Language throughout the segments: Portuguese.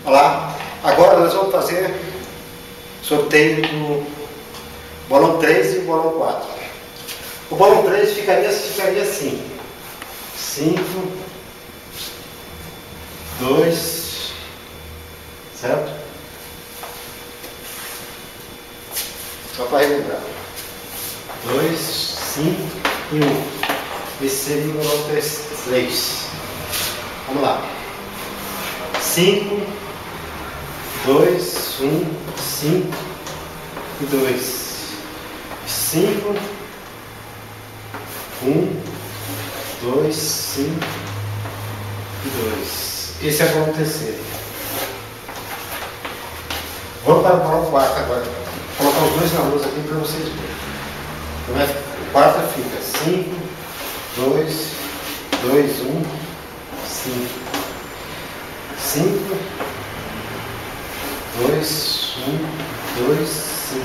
Olá, agora nós vamos fazer sorteio do bolão 3 e o bolão 4. O bolão 3 ficaria assim: 5, 2, certo? Só para relembrar: 2, 5 e 1. Esse seria o bolão 3. Vamos lá: 5, 2, 1, 5 e 2. 5, 1, 2, 5 e 2. Esse é o bolão terceiro. Vamos para o bolão 4 agora. Vou colocar os dois na luz aqui para vocês verem. O 4 fica 5, 2, 2, 1, 5. 5, 2, 1, 2, 5.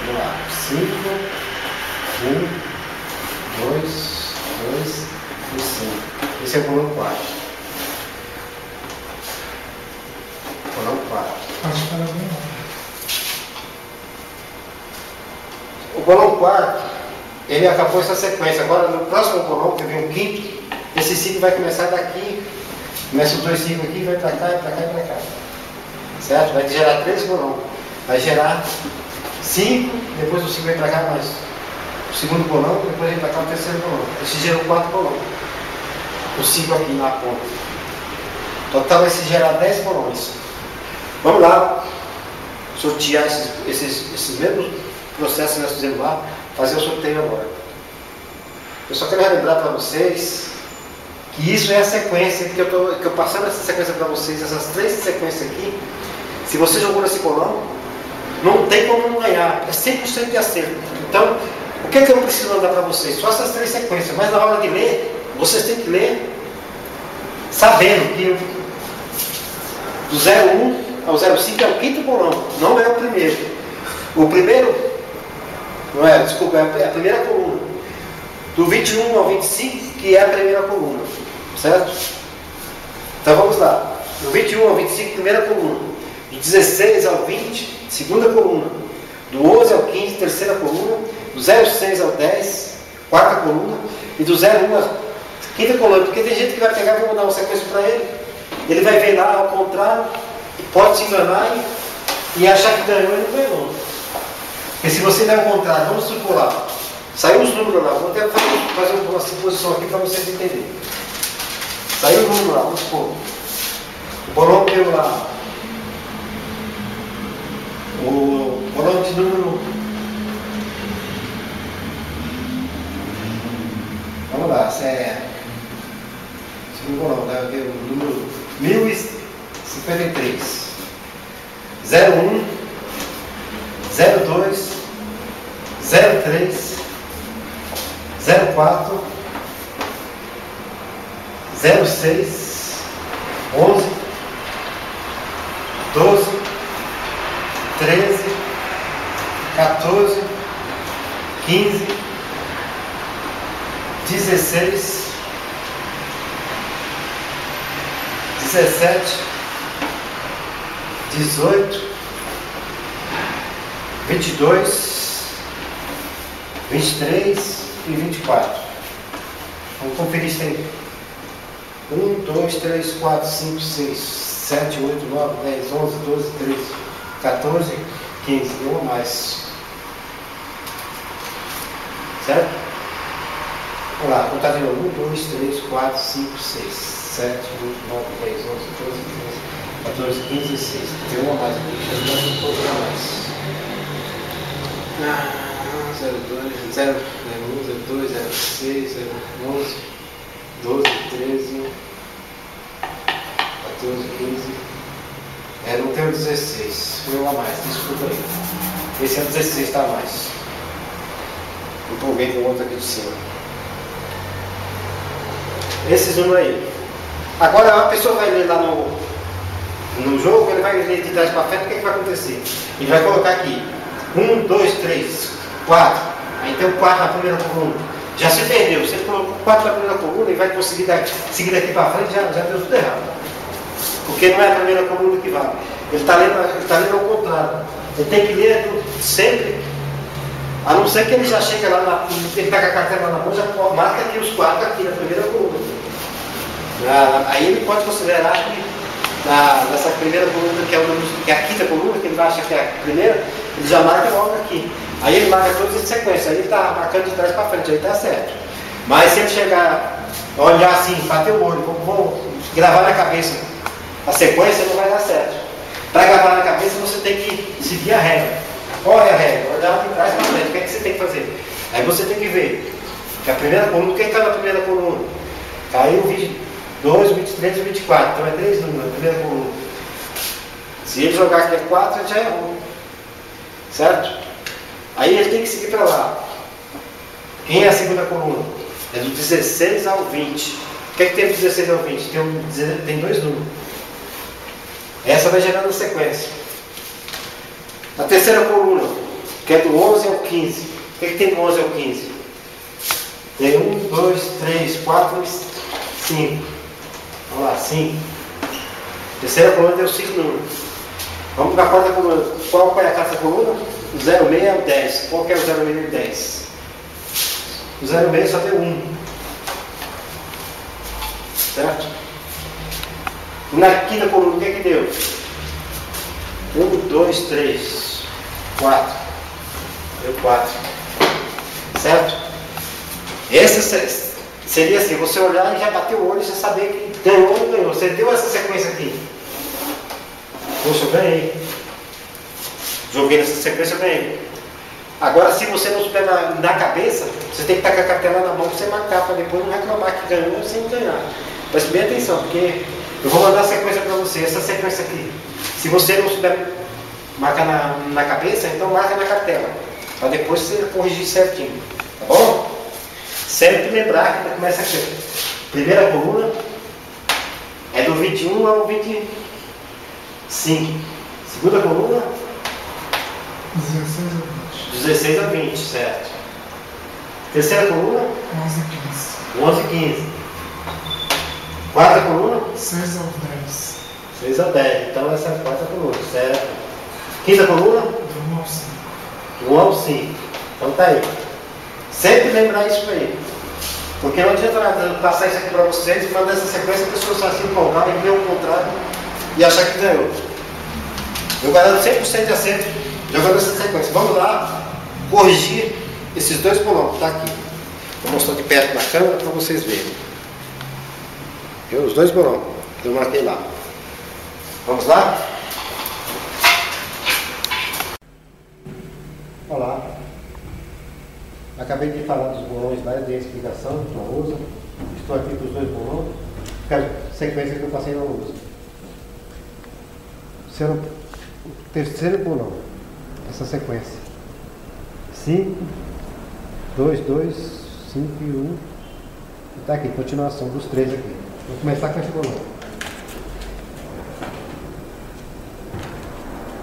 Vamos lá. 5, 1, 2, 2 e 5. Esse é o bolão 4. Bolão 4. Acho que era bem. O bolão 4, ele acabou essa sequência. Agora, no próximo bolão, que vem o quinto, esse ciclo vai começar daqui. Começa os dois ciclos aqui, vai para cá, e para cá, e para cá. Certo? Vai gerar 3 bolão. Vai gerar 5, depois o 5 vai para cá, mais o segundo bolão, depois vem para cá o terceiro bolão. Esse gerou 4 bolão. O 5 aqui na ponta. Total vai se gerar 10 bolões. Vamos lá sortear esses mesmos processos que nós fizemos lá, fazer o sorteio agora. Eu só quero relembrar para vocês que isso é a sequência que eu passando essa sequência para vocês, essas 3 sequências aqui. Se você jogou nesse bolão, não tem como não ganhar, é 100% de acerto. Então, o que é que eu não preciso mandar para vocês? Só essas 3 sequências, mas na hora de ler, vocês têm que ler sabendo que do 01 ao 05 é o quinto bolão, não é o primeiro. O primeiro, não é, desculpa, é a primeira coluna. Do 21 ao 25, que é a primeira coluna, certo? Então vamos lá. Do 21 ao 25, primeira coluna. Do 16 ao 20, segunda coluna. Do 11 ao 15, terceira coluna. Do 06 ao 10, quarta coluna. E do 01 à quinta coluna. Porque tem gente que vai pegar e vai mandar uma sequência para ele. Ele vai ver lá ao contrário, pode se enganar e achar que ganhou e não ganhou. Porque se você der ao contrário, vamos supor lá, saiu os números lá, vou até fazer uma suposição aqui para vocês entenderem. Saiu o número lá, vamos supor. O bolão deu lá. O bolão de número. Vamos lá, segundo bolão, deu o número 1053. 01, 02, 03, 04, 06, 11, 12, 13, 14, 15, 16, 17, 18, 22, 23 e 24. Vamos conferir isso aí. 1, 2, 3, 4, 5, 6, 7, 8, 9, 10, 11, 12, 13, 14, 15. Deu uma mais. Certo? Vamos lá, contar de novo. 1, 2, 3, 4, 5, 6, 7, 8, 9, 10, 11, 12, 13, 14, 15 e 16. Deu uma mais aqui. Deixa eu dar um pouco mais. 02, 01, 02, 06, 11, 12, 13, 14, 15. Não tem o 16. Foi um a mais, desculpa aí. Esse é o 16, tá a mais. Empolguei com o outro aqui de cima. Esses números aí. Agora a pessoa vai ler lá no jogo, ele vai ler de trás para frente, o que vai acontecer? Ele vai colocar aqui 1, 2, 3, 4. Aí tem o 4 na primeira coluna. Já se perdeu. Se ele colocou 4 na primeira coluna e vai conseguir seguir daqui para frente, já deu tudo errado. Porque não é a primeira coluna que vale. Ele está lendo ao contrário. Ele tem que ler sempre, a não ser que ele já chega lá, ele está com a carteira na mão, já marca aqui os 4 aqui na primeira coluna. Aí ele pode considerar que nessa primeira coluna, que é a quinta coluna, que ele vai achar que é a primeira, ele já marca logo aqui. Aí ele marca todas em sequência, aí ele está marcando de trás para frente, aí está certo. Mas se ele chegar, olhar assim, bater o olho, vou gravar na cabeça a sequência, não vai dar certo. Para gravar na cabeça você tem que seguir a regra. Qual é a regra? Olhar de trás para frente, o que é que você tem que fazer? Aí você tem que ver que a primeira coluna, quem está na primeira coluna? Caiu o 22, 23 e 24, então é 3 números na primeira coluna. Se ele jogar aqui é 4, ele já errou. Certo? Aí ele tem que seguir para lá. Quem é a segunda coluna? É do 16 ao 20. O que é que tem do 16 ao 20? Tem 2 números. Essa vai gerando a sequência. A terceira coluna, que é do 11 ao 15. O que é que tem do 11 ao 15? Tem 1, 2, 3, 4 e 5. Vamos lá, 5. Terceira coluna tem os 5 números. Vamos para a quarta coluna. Qual é a quarta coluna? O 06 ao 10. Qual que é o 06 ao 10? O 06 só tem 1. Certo? Na quinta coluna, o que é que deu? 1, 2, 3, 4. Deu 4. Certo? Essa seria assim, você olhar e já bater o olho e já saber que ganhou ou não ganhou. Você deu essa sequência aqui. Poxa, eu ganhei. Joguei nessa sequência, eu ganhei. Agora, se você não souber na cabeça, você tem que estar com a cartela na mão para você marcar, para depois não reclamar que ganhou sem ganhar. Preste bem atenção, porque eu vou mandar a sequência para você, essa sequência aqui. Se você não souber marcar na cabeça, então marca na cartela, para depois você corrigir certinho. Tá bom? Sempre lembrar que começa aqui. Primeira coluna é do 21 ao 25. Segunda coluna 16 a 20, certo. Terceira coluna 11 a 15. Quarta coluna 6 ao 10. 6 a 10, então essa é a quarta coluna, certo. Quinta coluna Do 1 ao 5. do 1 ao 5. Então tá aí. Sempre lembrar isso aí. Porque não adianta nada passar isso aqui para vocês e mandar essa sequência, a pessoa só se empolgar e ver o contrário e achar que ganhou. Eu garanto 100% de acerto jogando essa sequência. Vamos lá corrigir esses 2 bolões que está aqui. Vou mostrar de perto na câmera para vocês verem. Os 2 bolões que eu marquei lá. Vamos lá? Olá. Acabei de falar dos bolões lá, dei a explicação na lousa. Estou aqui com os 2 bolões. A sequência que eu passei na lousa. Será o terceiro bolão. Essa sequência. 5, 2, 2, 5 e 1. E está aqui, continuação dos 3 aqui. Vou começar com esse bolão.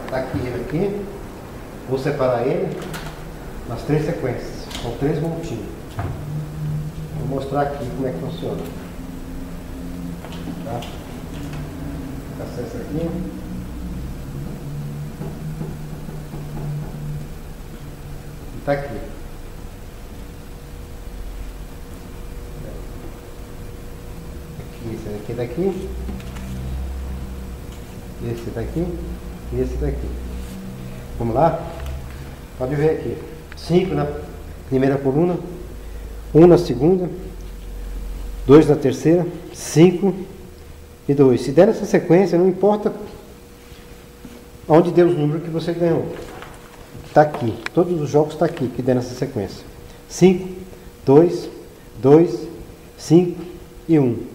Está aqui ele aqui. Vou separar ele nas 3 sequências. São 3 montinhos. Vou mostrar aqui como é que funciona. Tá? Acesso aqui. Está aqui. Aqui, esse daqui daqui. Esse daqui. E esse daqui. Vamos lá? Pode ver aqui. 5 na primeira coluna. 1 na segunda. 2 na terceira. 5 e 2. Se der nessa sequência, não importa onde deu os números que você ganhou. Está aqui. Todos os jogos estão aqui, que der nessa sequência. 5, 2, 2, 5 e 1.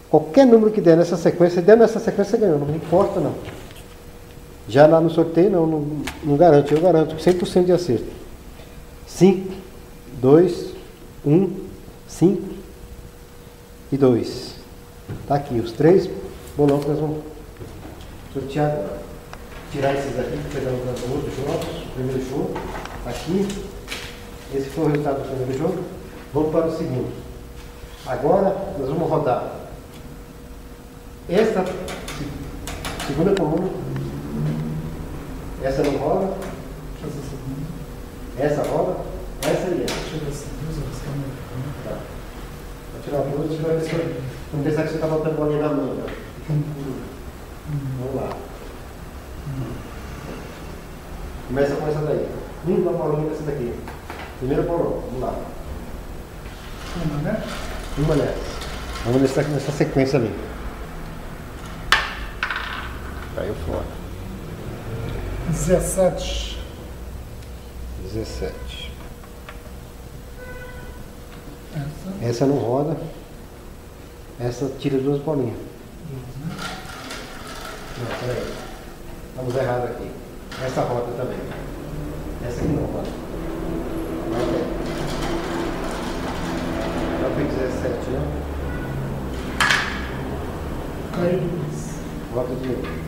Qualquer número que der nessa sequência, se der nessa sequência, você ganhou. Não importa, não. Já lá no sorteio, não garanto. Eu garanto 100% de acerto. 5, 2, 1, 5 e 2. Está aqui os 3 bolões que nós vamos sortear agora. Tirar esses aqui, pegar os outros jogos. O primeiro jogo, aqui. Esse foi o resultado do primeiro jogo. Vamos para o segundo. Agora nós vamos rodar esta Segunda coluna. Essa não roda. Fazer a segunda. Essa roda. Essa e essa. Deixa eu ver se 2 horas. Tá. Vou tirar uma coluna, vai ver se eu... Vamos pensar que você está botando bolinha na mão. Tá? Vamos lá. Começa com essa daí. Uma bolinha dessa daqui. Primeira bolinha. Vamos lá. Uma, né? Uma nessa. Vamos nessa sequência ali. Caiu fora. 17. 17. Essa. Essa não roda. Essa tira 2 bolinhas. 2, né? Não, peraí. Estamos errados aqui. Essa roda também. Essa aqui não roda. Já foi 17, né? Caiu 2. Volta de novo.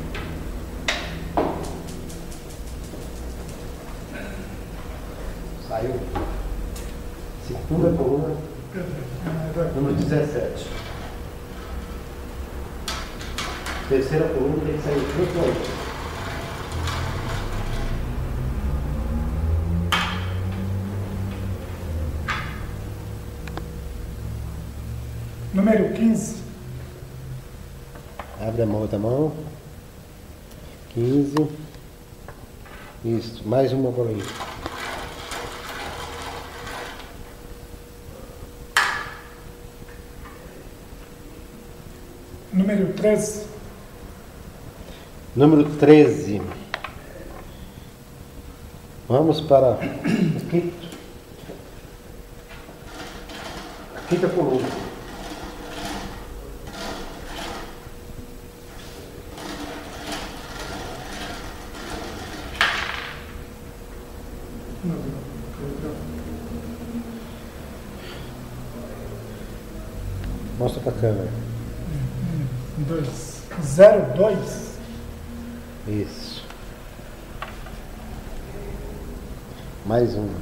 Saiu. Segunda coluna, número 17. Terceira coluna tem que sair 2 bolinhas. Número 15. Abre a mão, outra mão. 15. Isso, mais uma bolinha. Número 13. Número 13. Vamos para o quinto. Quinta coluna. Mostra para a câmera. 2. 0, 2. Isso. Mais uma.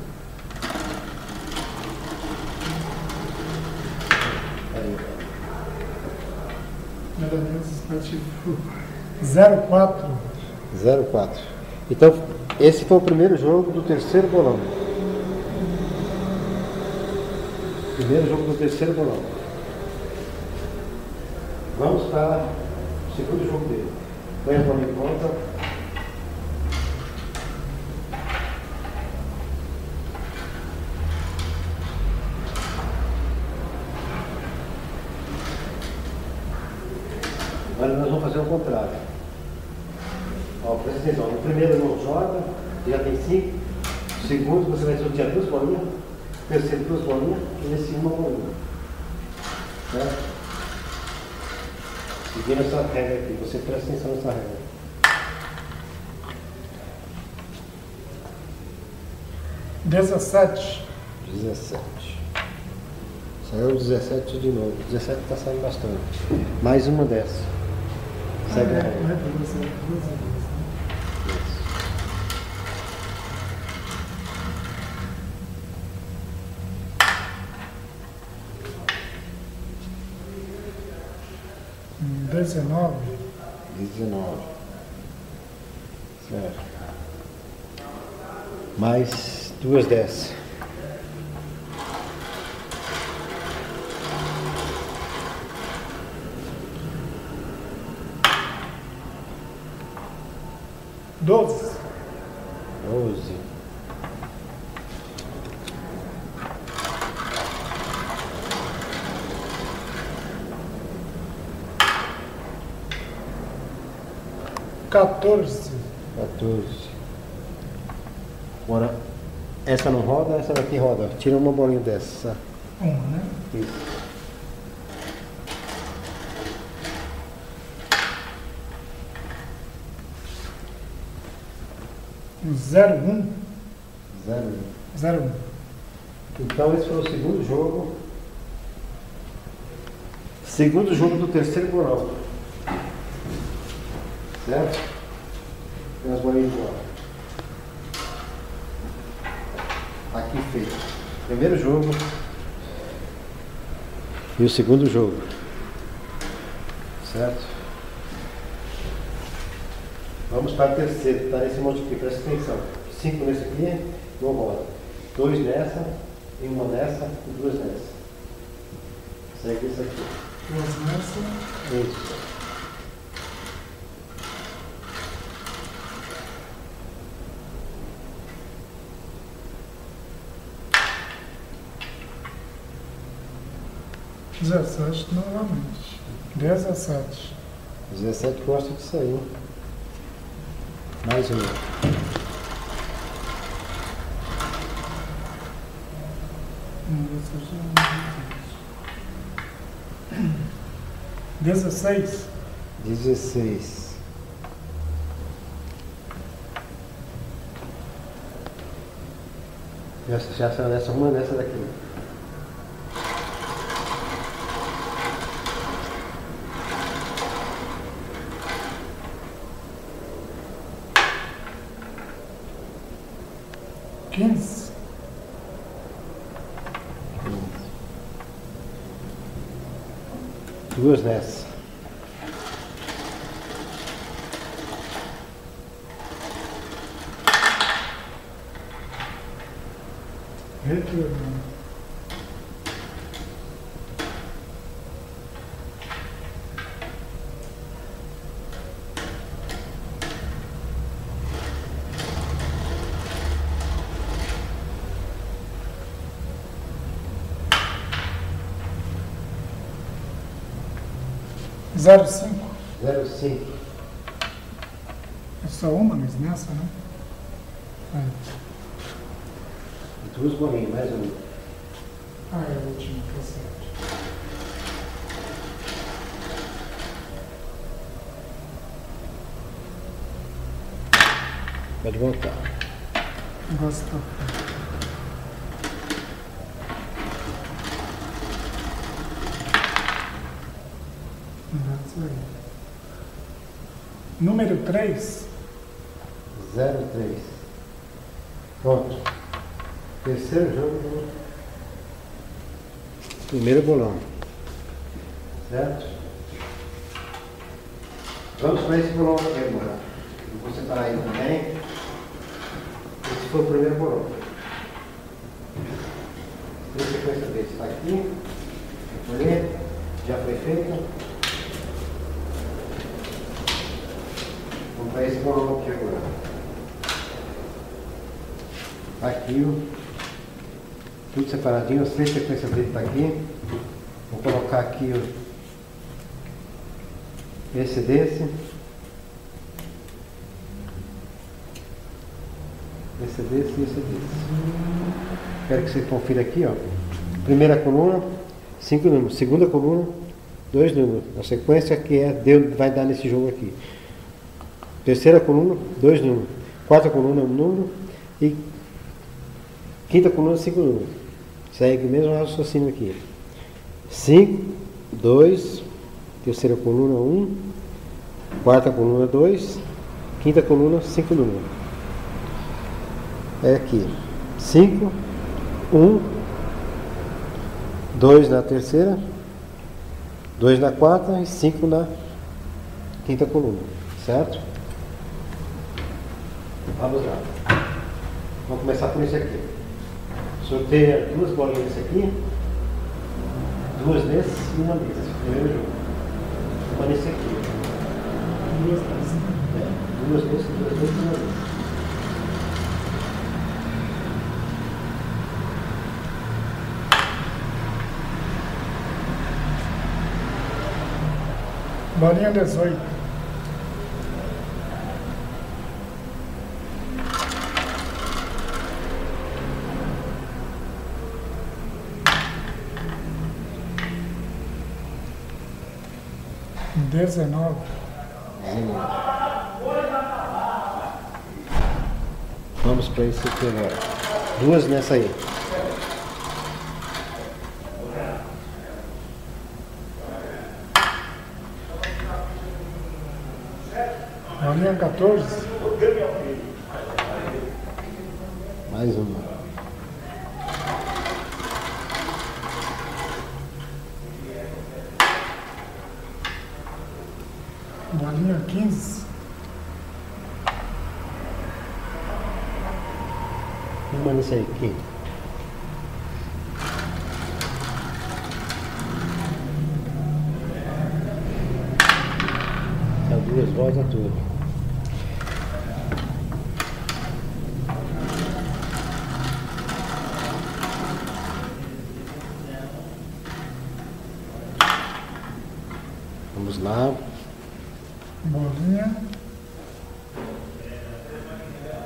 Aí. Nada menos ativo. 0, 4. 04. Então, esse foi o primeiro jogo do terceiro bolão. Primeiro jogo do terceiro bolão. Vamos para o segundo jogo dele. Põe a bola em volta. Agora nós vamos fazer o contrário. Ó, presta atenção. No primeiro não joga, já tem 5. No segundo você vai sortear 2 bolinhas. No terceiro 2 bolinhas. E nesse uma bolinha. Certo? Seguindo essa regra aqui, você presta atenção nessa regra. Dezessete. 17. Saiu 17 de novo. 17 está saindo bastante. Mais uma dessa. Segue a regra. Isso. 19. 19. Certo. Mais 2 dessas. Doze. 12. Quatorze. 14. Agora, essa não roda, essa daqui roda. Tira uma bolinha dessa. Né? Isso. Zero, um. 0. 0, 1. Então esse foi o segundo jogo. Segundo jogo do terceiro bolão. Certo? Tem as bolinhas de bola. Aqui feito. Primeiro jogo. E o segundo jogo. Certo? Vamos para a terceira, está nesse monte aqui, presta atenção. 5 nesse aqui, não roda. 2 nessa, e 1 nessa e 2 nessa. Segue isso aqui. 2 nessa. Isso. Dezessete novamente. 17. 17 gosta disso aí. Mais um. 16. 16. Já saiu nessa uma nessa daqui. Quinze. 2 nessa. Retorno. Zero 5. 05. É só uma, mas nessa, né? É. 2 bolinhas, mais um. Ah, é a última, tá certo. Pode voltar. Gostou. Isso aí. Número 3. 03. Pronto. Terceiro jogo do primeiro bolão. Certo? Vamos para esse bolão aqui agora. Eu vou separar ele também. Esse foi o primeiro bolão. A sequência desse está aqui. Recolher. Já foi feito. Vamos para esse bolão aqui agora. Aqui o tudo separadinho, as 3 sequências dele está aqui. Vou colocar aqui esse desse. Esse desse e esse desse. Quero que você confira aqui, ó. Primeira coluna, 5 números. Segunda coluna, 2 números. A sequência que vai dar nesse jogo aqui. Terceira coluna, 2 números. Quarta coluna, 1 número. E quinta coluna, 5 números. Segue o mesmo raciocínio aqui. 5, 2, terceira coluna, 1, quarta coluna, 2, quinta coluna, 5 números. É aqui. 5, 1, 2 na terceira, 2 na quarta e 5 na quinta coluna. Certo? Vamos lá. Vamos começar por esse aqui. Sorteia 2 bolinhas nesse aqui, 2 nesse e 1 nesse. Primeiro jogo. Uma nesse aqui. 2 nesse. 2 nesse, 2 nesse e 1 nesse. Bolinha 18. Dezenove. Vamos para esse aqui agora. 2 nessa aí. Bolinha 14. Mais uma. Bolinha 15. Uma nesse aí, quinto. Dá duas voltas tudo. Vamos lá. Bolinha.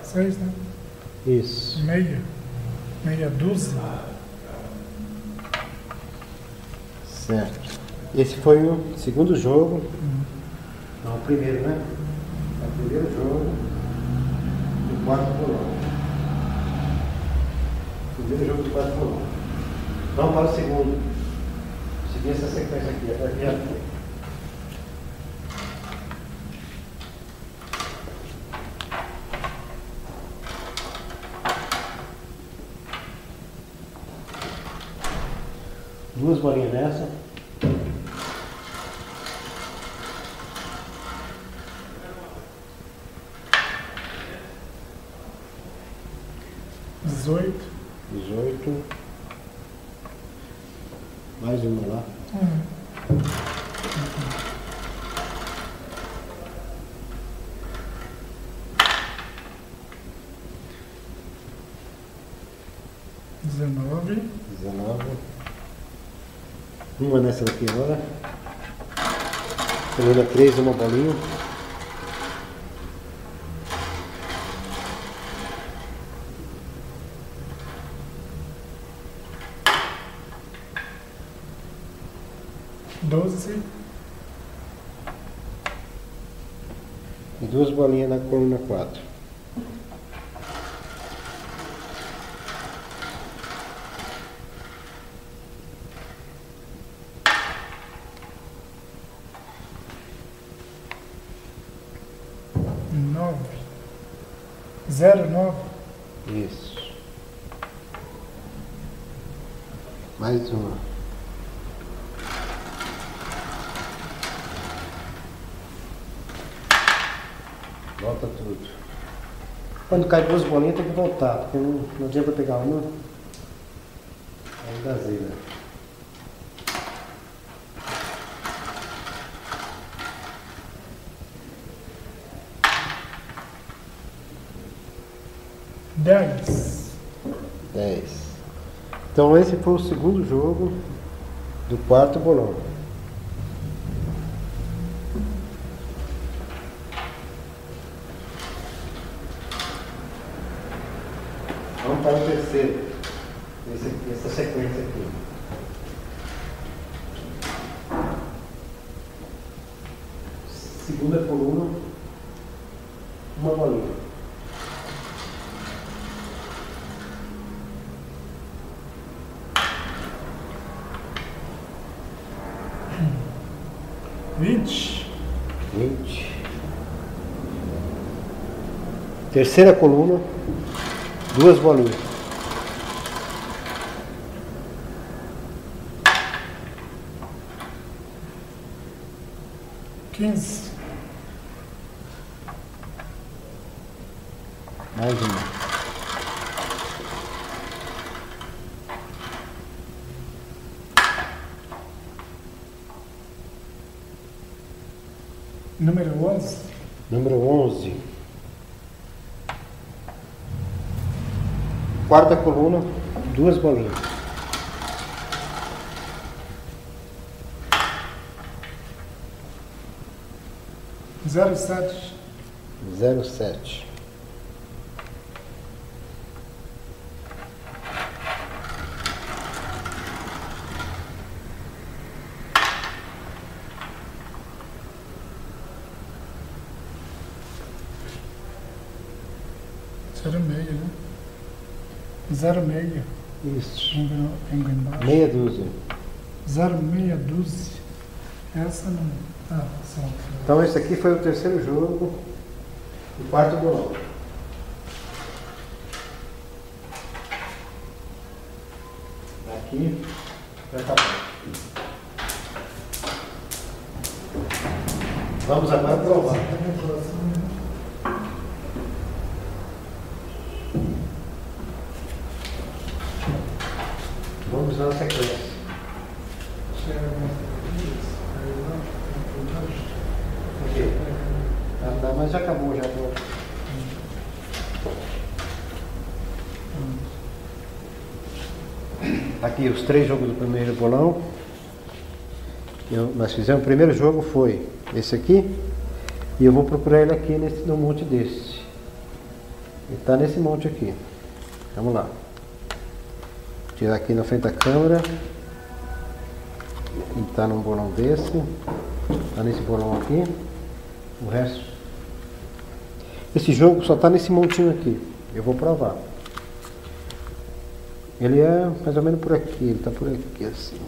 6, né? Isso. Meia dúzia. Certo. Esse foi o segundo jogo. Não, o primeiro, né? É o primeiro jogo do quarto bolão. Primeiro jogo do quarto bolão. Vamos para o segundo. Seguir essa sequência aqui, até aqui à frente. Duas bolinhas nessa. Dezoito. Mais uma lá. Dezenove. Uma nessa daqui agora. Coluna 3, uma bolinha. Doze. E duas bolinhas na coluna 4. Zero, 9. Isso. Mais uma. Volta tudo. Quando cai duas bolinhas tem que voltar, porque não adianta pegar uma. Aí dá zero. Dez. Então esse foi o segundo jogo do quarto bolão. Vamos para o terceiro. Essa sequência aqui. Segunda coluna, uma bolinha. Vinte. Terceira coluna, duas bolinhas. Quinze. Mais uma. Número 11. Número 11. Quarta coluna, duas bolinhas. Zero, 7. 07. Zero, meia, né? Zero, meia. Isso. Pingo embaixo. Meia dúzia. Zero, meia dúzia. Essa não. Ah, só. Então esse aqui foi o terceiro jogo do quarto bolão. Aqui já acabou. Vamos agora provar. usando a sequência. Aqui. Tá, mas já acabou já. Aqui os 3 jogos do primeiro bolão. Nós fizemos, o primeiro jogo foi esse aqui. E eu vou procurar ele aqui no monte desse. Ele está nesse monte aqui. Vamos lá. Tirar aqui na frente da câmera. Ele está num bolão desse. Está nesse bolão aqui. O resto. Esse jogo só está nesse montinho aqui. Eu vou provar. Ele é mais ou menos por aqui. Ele está por aqui assim.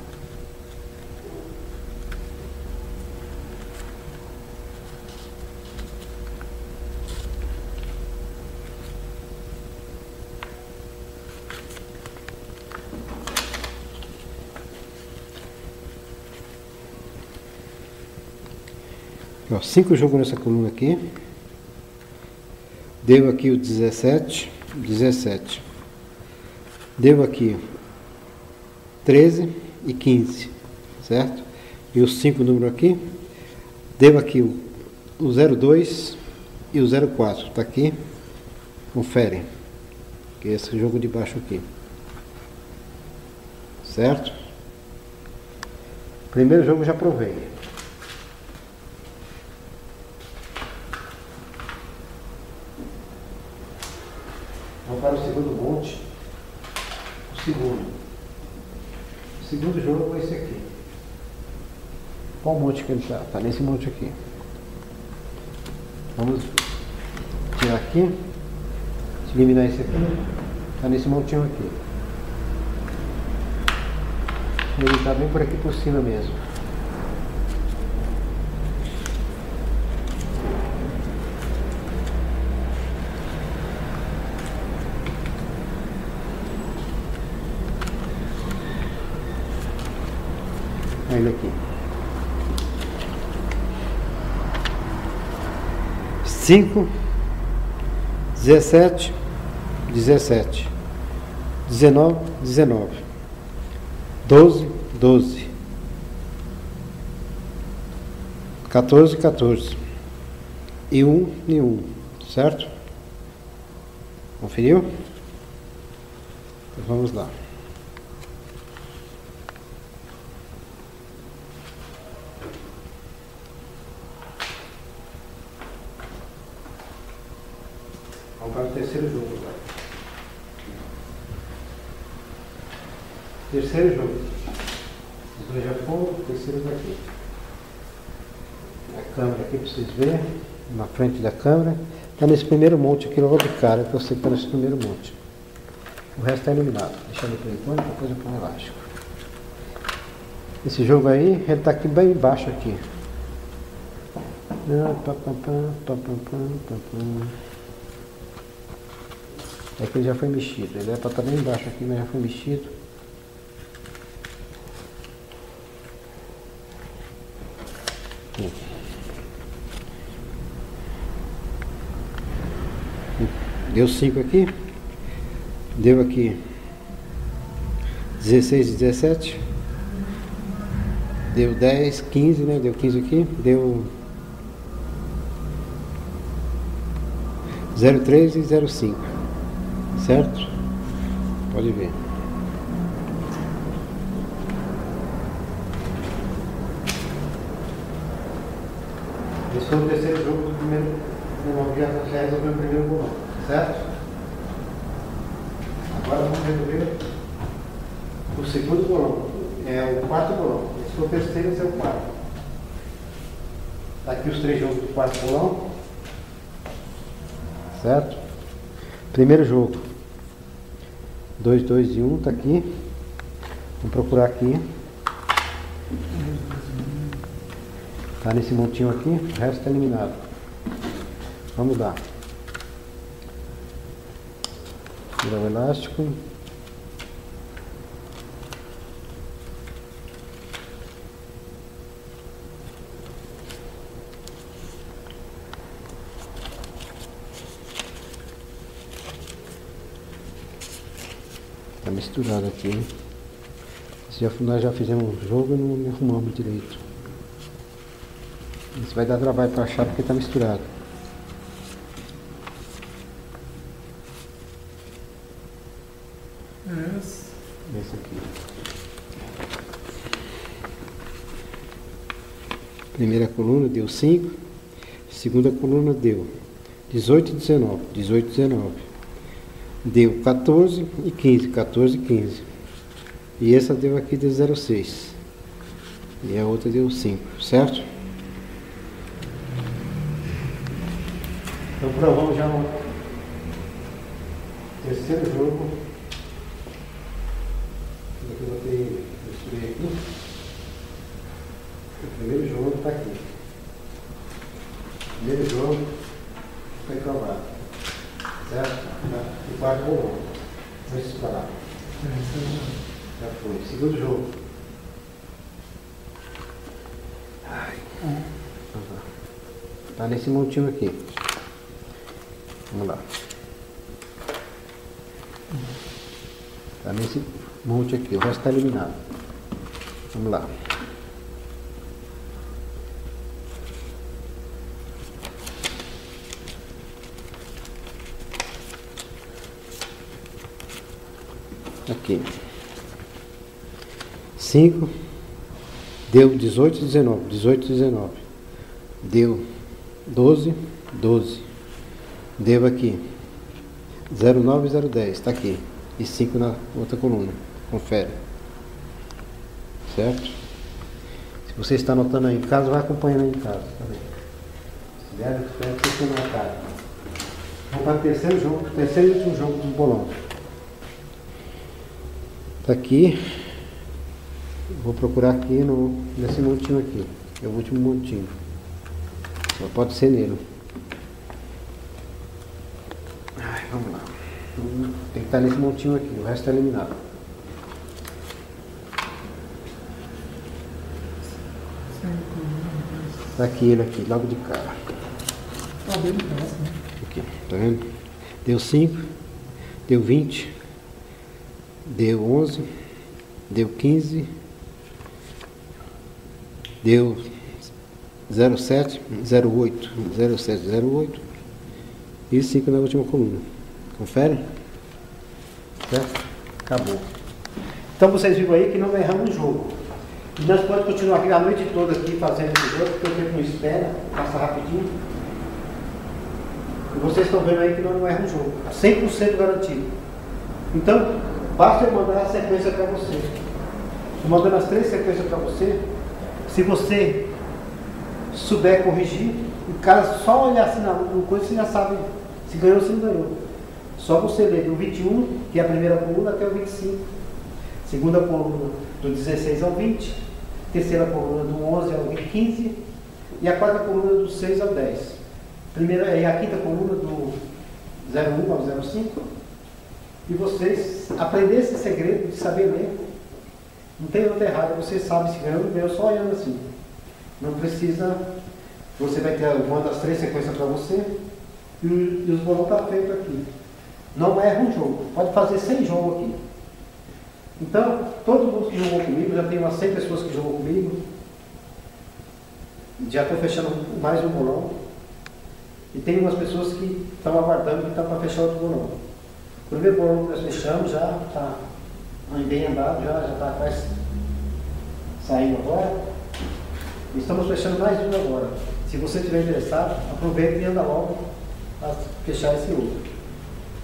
Ó, 5 jogos nessa coluna aqui. Deu aqui o 17. Deu aqui 13 e 15, certo? E os 5 números aqui. Deu aqui o 02 e o 04. Tá aqui. Confere. Que é esse jogo de baixo aqui. Certo? Primeiro jogo eu já provei. Vamos para o segundo monte. O segundo jogo é esse aqui. Qual monte que ele está? Está nesse monte aqui. Vamos tirar aqui. Eliminar esse aqui. Está nesse montinho aqui. Ele está bem por aqui por cima mesmo. Ele aqui. 5, 17, 17, 19, 19, 12, 12, 14, 14 e 1 e 1, certo? Conferiu? Então vamos lá. Vamos para o terceiro jogo agora. Terceiro jogo. Os dois já foram, o terceiro daqui. A câmera aqui para vocês verem, na frente da câmera. Está nesse primeiro monte aqui logo de cara, que eu sei que está nesse primeiro monte. O resto está eliminado. Deixa ele por enquanto, depois eu ponho elástico. Esse jogo aí, ele está aqui bem embaixo aqui. É que ele já foi mexido. Ele é para estar bem embaixo aqui, mas já foi mexido. Deu 5 aqui. Deu aqui 16 e 17. Deu 10, 15, né? Deu 15 aqui. Deu 03 e 05. Certo? Pode ver. Esse foi o terceiro jogo do primeiro. Já resolveu o primeiro bolão. Certo? Agora vamos resolver o segundo bolão. É o quarto bolão. Esse foi o terceiro e esse é o quarto. Tá aqui os 3 jogos do quarto bolão. Certo? Primeiro jogo. 2, 2 e 1, tá aqui. Vamos procurar aqui. Tá nesse montinho aqui, o resto está eliminado. Vamos lá. Tirar o elástico. Tá misturado aqui, hein? Nós já fizemos um jogo e não arrumamos direito. Isso vai dar trabalho para achar porque está misturado. Esse aqui. Primeira coluna deu 5. Segunda coluna deu 18 e 19. 18 e 19. Deu 14 e 15. 14 e 15. E essa deu aqui de 0,6. E a outra deu 5, certo? Então provamos já o terceiro jogo. Eu botei, misturei aqui. O primeiro jogo está aqui. O primeiro jogo foi provado. Certo? O quarto bolão. Vamos explorar. Já foi. Segundo jogo. Está nesse montinho aqui. Vamos lá. Está nesse monte aqui. O resto está eliminado. Vamos lá. Aqui. 5. Deu 18 e 19. 18 e 19. Deu 12. 12. Deu aqui 0,9 e 0,10. Está aqui. E 5 na outra coluna. Confere. Certo? Se você está anotando aí em casa, vai acompanhando aí em casa. Tá bem? Se der, você tem na cara. Vamos para o terceiro jogo. Terceiro e último jogo do bolão. Está aqui. Vou procurar aqui nesse montinho aqui. É o último montinho. Só pode ser nele. Vamos lá. Tem que estar nesse montinho aqui. O resto é eliminado. Está aqui ele aqui, logo de cara. Tá bem próximo. Aqui, tá vendo? Deu 5. Deu 20. Deu 11. Deu 15. Deu 0,7, 0,8, 0,7, 0,8 e 5 na última coluna. Confere? Certo? Acabou. Então vocês viram aí que não erramos o jogo. E nós podemos continuar aqui a noite toda aqui fazendo esse jogo, porque o tempo não espera, passa rapidinho. E vocês estão vendo aí que nós não erramos o jogo. 100% garantido. Então, basta eu mandar a sequência para você. Estou mandando as 3 sequências para você. Se você souber corrigir, o cara só olhar assim no coisa, você já sabe se ganhou ou se não ganhou. Só você ler do 21, que é a primeira coluna, até o 25. Segunda coluna do 16 ao 20. Terceira coluna do 11 ao 15. E a quarta coluna do 6 ao 10. Primeira, e a quinta coluna do 01 ao 05. E vocês aprenderem esse segredo de saber ler. Não tem nada errado, você sabe se ganhou ou não ganhou só olhando assim. Não precisa, você vai ter uma das 3 sequências para você e os bolões estão feitos aqui. Não erra um jogo, pode fazer 100 jogos aqui. Então, todo mundo que jogou comigo, já tem umas 100 pessoas que jogou comigo, já estou fechando mais um bolão. E tem umas pessoas que estão aguardando que está para fechar outro bolão. O primeiro bolão que nós fechamos já está bem andado, já está quase saindo agora. Estamos fechando mais um agora. Se você estiver interessado, aproveita e anda logo para fechar esse outro.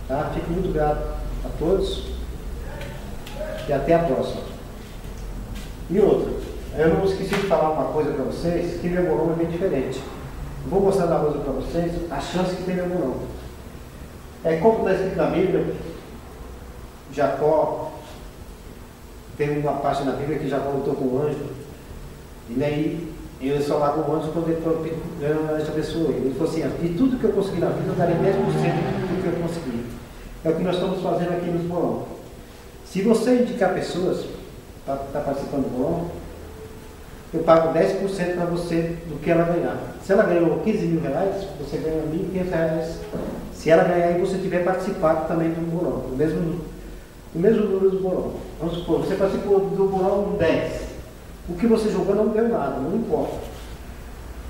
Tá? Fico muito grato a todos e até a próxima. E outra, eu não esqueci de falar uma coisa para vocês, que meu bolão é bem diferente. Eu vou mostrar na coisa para vocês a chance que tem meu bolão. É como está escrito na Bíblia, Jacó. Tem uma parte na Bíblia que Jacó lutou com o anjo. E daí ele só lá com o anjo quando ele falou que o anjo abençoou ele. Ele falou assim: de tudo que eu consegui na vida, eu darei 10% do que eu consegui. É o que nós estamos fazendo aqui nos bolão. Se você indicar pessoas para estar participando do bolão, eu pago 10% para você do que ela ganhar. Se ela ganhou 15 mil reais, você ganha 1.500 reais. Se ela ganhar e você tiver participado também do bolão. o mesmo número do bolão. Vamos supor, você participou do bolão 10. O que você jogou não deu nada, não importa.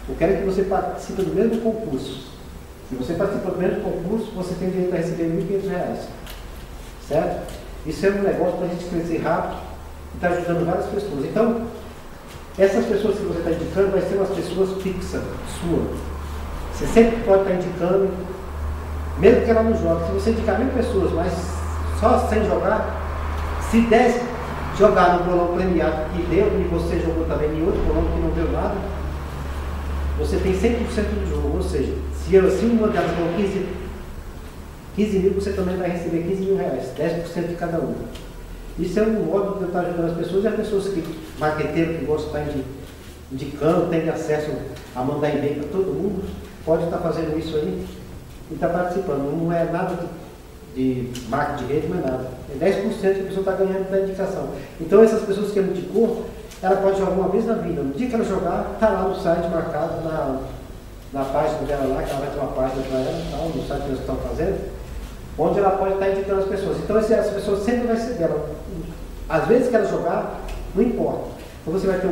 Eu quero que você participe do mesmo concurso. Se você participa do mesmo concurso, você tem direito a receber R$1.500. Certo? Isso é um negócio para a gente crescer rápido e está ajudando várias pessoas. Então, essas pessoas que você está indicando vai ser umas pessoas fixas, suas. Você sempre pode estar indicando, mesmo que ela não jogue. Se você indicar 1.000 pessoas, mas só sem jogar, se 10 jogar no bolão premiado que deu e você jogou também em outro bolão que não deu nada, você tem 100% do jogo. Ou seja, se uma delas ganhou 15 mil, você também vai receber R$15.000, 10% de cada uma. Isso é um modo de estar ajudando as pessoas, e as pessoas que, marqueteiros que gostam de estar indicando, têm acesso a mandar e-mail para todo mundo, pode estar fazendo isso aí e estar participando. Não é nada de marketing de rede, não é nada. É 10% que a pessoa está ganhando da indicação. Então essas pessoas que ela indicou, ela pode jogar uma vez na vida. No dia que ela jogar, está lá no site marcado, na página dela lá, que ela vai ter uma página para ela, tá, no site que eles estão fazendo, onde ela pode estar indicando as pessoas. Então essa pessoa sempre vai ser dela. Às vezes que ela jogar, não importa. Então você vai ter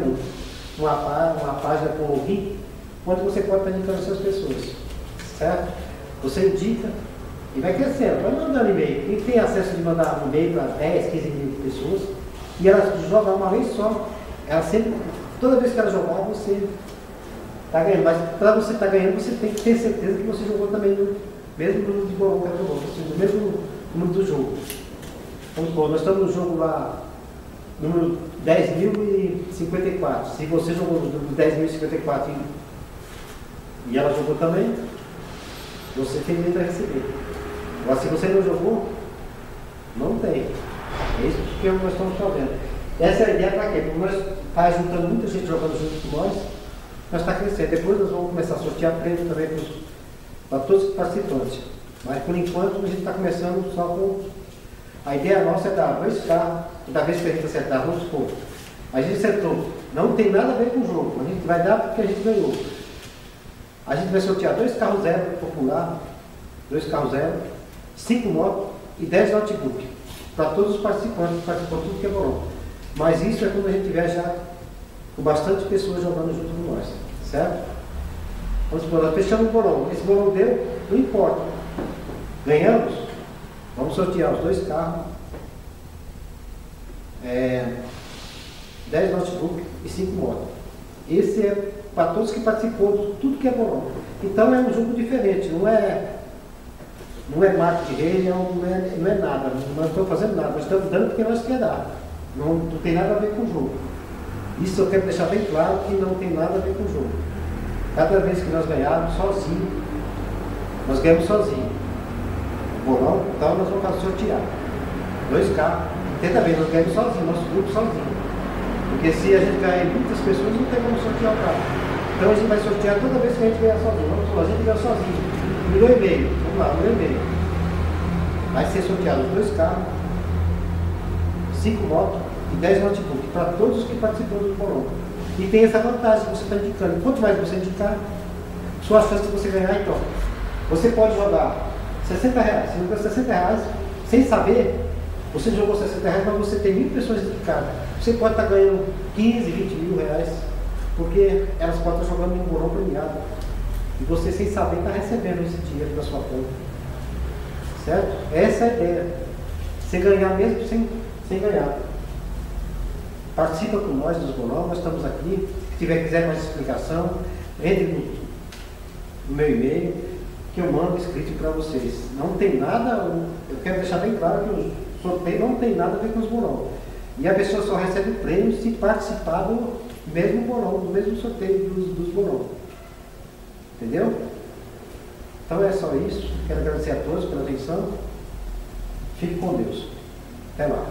uma página com o link, onde você pode estar indicando essas pessoas. Certo? Você indica e vai crescendo. Vai mandando e-mail. Quem tem acesso de mandar um e-mail para 10, 15 mil pessoas, e ela jogar uma vez só, ela sempre, toda vez que ela jogar, você está ganhando. Mas para você estar ganhando, você tem que ter certeza que você jogou também no mesmo número de bolão que ela jogou, no mesmo número do jogo. Vamos supor, nós estamos no jogo lá, número 10.054. Se você jogou no número 10.054 e ela jogou também, você tem direito a receber. Agora, se você não jogou, não tem. É isso que nós estamos fazendo. Essa é a ideia para quê? Porque nós estamos juntando muita gente jogando junto com nós está crescendo. Depois nós vamos começar a sortear prêmio também para todos os participantes. Mas por enquanto a gente está começando só com. A ideia nossa é dar 2 carros, da vez que a gente acertar, vamos supor. A gente acertou, não tem nada a ver com o jogo, a gente vai dar porque a gente ganhou. A gente vai sortear 2 carros zero popular, 2 carros zero, 5 motos e 10 notebook. Para todos os participantes, que participam tudo que é bolão. Mas isso é quando a gente tiver já com bastante pessoas jogando junto com nós, certo? Vamos supor, nós fechamos o bolão, esse bolão deu, não importa. Ganhamos, vamos sortear os 2 carros, 10 notebook e 5 motos. Esse é para todos que participou de tudo que é bolão. Então é um jogo diferente, não é marketing de rede, não é nada, não estou fazendo nada, nós estamos dando porque nós queremos dar. Não tem nada a ver com o jogo. Isso eu quero deixar bem claro que não tem nada a ver com o jogo. Cada vez que nós ganharmos sozinho, nós ganhamos sozinho. Bolão, então nós vamos sortear 2 carros. Tenta ver, nós ganhamos sozinho, nosso grupo sozinho. Porque se a gente ganhar muitas pessoas, não tem como sortear o carro. Então a gente vai sortear toda vez que a gente ganhar sozinho. Vamos falar, a gente ganhou sozinho. $1,5 milhão. Vamos lá, $1,5 milhão. Vai ser sorteado 2 carros, 5 motos e 10 notebooks para todos os que participam do bolão. E tem essa vantagem que você está indicando. Quanto mais você indicar, sua chance de você ganhar, então. Você pode jogar R$60. Você jogou R$60 sem saber. Você jogou R$60, mas você tem 1.000 pessoas indicadas. Você pode estar ganhando 15, 20 mil reais, porque elas podem estar jogando em um bolão premiado. E você, sem saber, está recebendo esse dinheiro da sua conta. Certo? Essa é a ideia. Você ganhar mesmo sem ganhar. Participa com nós dos bolões, nós estamos aqui. Se quiser mais explicação, entre no meu e-mail, que eu mando escrito para vocês. Não tem nada, eu quero deixar bem claro que o sorteio não tem nada a ver com os bolões. E a pessoa só recebe o prêmio se participar do mesmo bolão, do mesmo sorteio dos bolões. Entendeu? Então é só isso. Quero agradecer a todos pela atenção. Fique com Deus. Até lá.